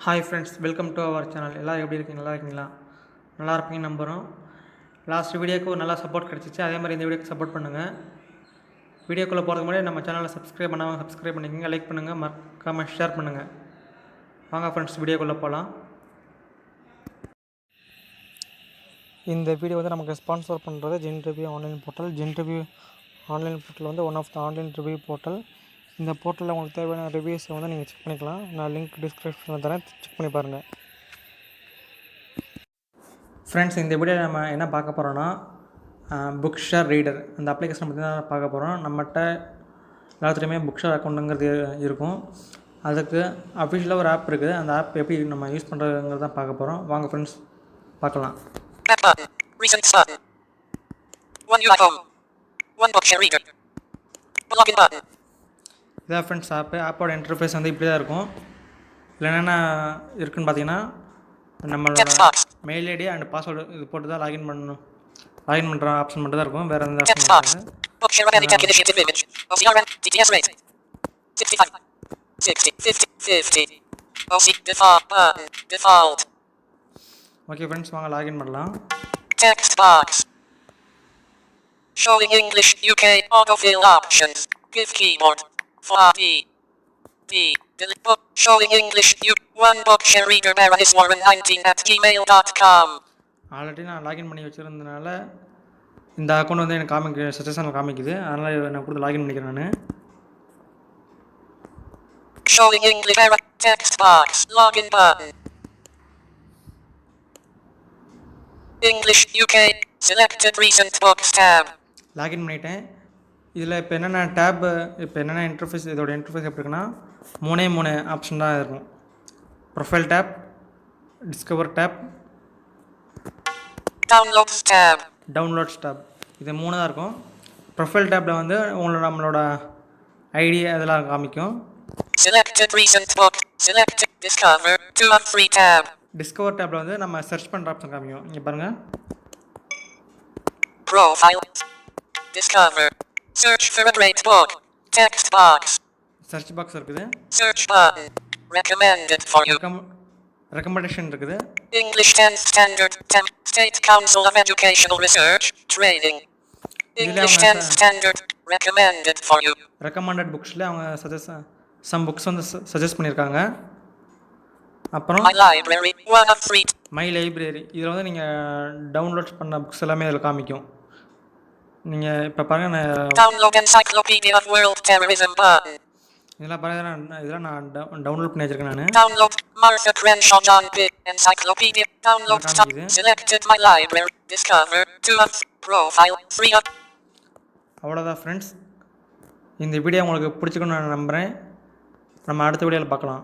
Hi friends, welcome to our channel. எல்லாரும் எப்படி இருக்கீங்க? நல்லா இருக்கீங்களா? நல்லா இருப்பீங்கன்னு நம்புகிறோம். லாஸ்ட் வீடியோக்கு ஒரு நல்ல சப்போர்ட் கிடச்சிச்சு. அதே மாதிரி இந்த வீடியோக்கு சப்போர்ட் பண்ணுங்கள். வீடியோக்குள்ளே போகிறதுக்கு முன்னாடி நம்ம சேனலை சப்ஸ்கிரைப் பண்ணாமல் சப்ஸ்கிரைப் பண்ணிக்கோங்க, லைக் பண்ணுங்கள், மறக்காமல் ஷேர் பண்ணுங்கள். வாங்க ஃப்ரெண்ட்ஸ், வீடியோக்குள்ளே போகலாம். இந்த வீடியோ வந்து நமக்கு ஸ்பான்சர் பண்ணுறது Genreview online portal. Genreview online portal வந்து one of the online review portal. இந்த போர்ட்டலில் உங்களுக்கு தேவையான ரிவ்யூஸை வந்து நீங்கள் செக் பண்ணிக்கலாம். நான் லிங்க் டிஸ்கிரிப்ஷனில் தரேன், செக் பண்ணி பாருங்கள். ஃப்ரெண்ட்ஸ், இந்த வீடியோ நம்ம என்ன பார்க்க போகிறோன்னா, புக் ஷேர் ரீடர் அந்த அப்ளிகேஷன் பற்றி தான் பார்க்க போகிறோம். நம்மகிட்ட எல்லாத்துலேயுமே புக் ஷேர் அக்கௌண்ட்டுங்கிறது இருக்கும். அதுக்கு அஃபிஷியலாக ஒரு ஆப் இருக்குது. அந்த ஆப் எப்படி நம்ம யூஸ் பண்ணுறதுங்கிறது தான் பார்க்க போகிறோம். வாங்க ஃப்ரெண்ட்ஸ், பார்க்கலாம். இதான் ஃப்ரெண்ட்ஸ் ஆப்போட இன்டர்ஃபேஸ் வந்து இப்படி தான் இருக்கும். இதில் என்னென்ன இருக்குதுன்னு பார்த்தீங்கன்னா, நம்மளோட மெயில் ஐடி அண்ட் பாஸ்வேர்டு இது போட்டு தான் லாகின் பண்ணுற ஆப்ஷன் மட்டும் தான் இருக்கும். வேறு எந்த ஆப்ஷன் இருக்காது. ஓகே ஃப்ரெண்ட்ஸ், வாங்க லாகின் பண்ணலாம். Text box. Showing English UK autofill options. Give keyboard. For B. Delete book. Showing English one book share reader barrahiswarren19@gmail.com. Already நான் லாகின் பண்ணி வச்சுருந்ததுனால இந்த அக்கௌண்ட் வந்து எனக்கு சஜஷனில் காமிக்குது. அதனால் நான் கொடுத்து லாகின் பண்ணிக்கிறேன் நான். Showing English text box. Login button. English UK. Selected recent books tab. Login பண்ணிட்டேன். இதில் இப்போ என்னென்ன இன்டர்ஃபேஸ், இதோட இன்டர்ஃபேஸ் எப்படி இருக்குன்னா, மூணு ஆப்ஷன் தான் இருக்கும். Profile tab, discover tab, downloads tab. இது 3 தான் இருக்கும். ப்ரொஃபைல் டேப்பில் வந்து நம்மளோட ஐடி அதெல்லாம் காமிக்கும். டிஸ்கவர் டேப்பில் வந்து நம்ம சர்ச் பண்ணுற ஆப்ஷன் காமிக்கும். இங்கே பாருங்கள், Profile. Discover. Search for a great book. Text box. Search box இருக்குது. Search button. Recommended for you. Recommendation இருக்குது. English 10th Standard State Council of Educational Research Training. English 10th Standard recommended for you. Recommended booksல அவங்க some books வந்து suggest பண்ணியிருக்காங்க. அப்புறம் My library one of 3. My library, இதில் வந்து நீங்கள் download பண்ண books எல்லாமே இதில் காமிக்கும். நீங்கள் இப்போ பாருங்கள், Download Encyclopedia of World Terrorism button. இதெல்லாம் பாருங்கள், இதெல்லாம் நான் டவுன்லோட் பண்ணி வச்சிருக்கேன் நான். Download Martha Crenshaw John Pitt Encyclopedia. Download selected my library. Discover 2 of profile 3 of. அவ்வளோதான் ஃப்ரெண்ட்ஸ், இந்த வீடியோ உங்களுக்கு பிடிச்சிக்கணும்னு நான் நம்புகிறேன். நம்ம அடுத்த வீடியோவில் பார்க்கலாம்.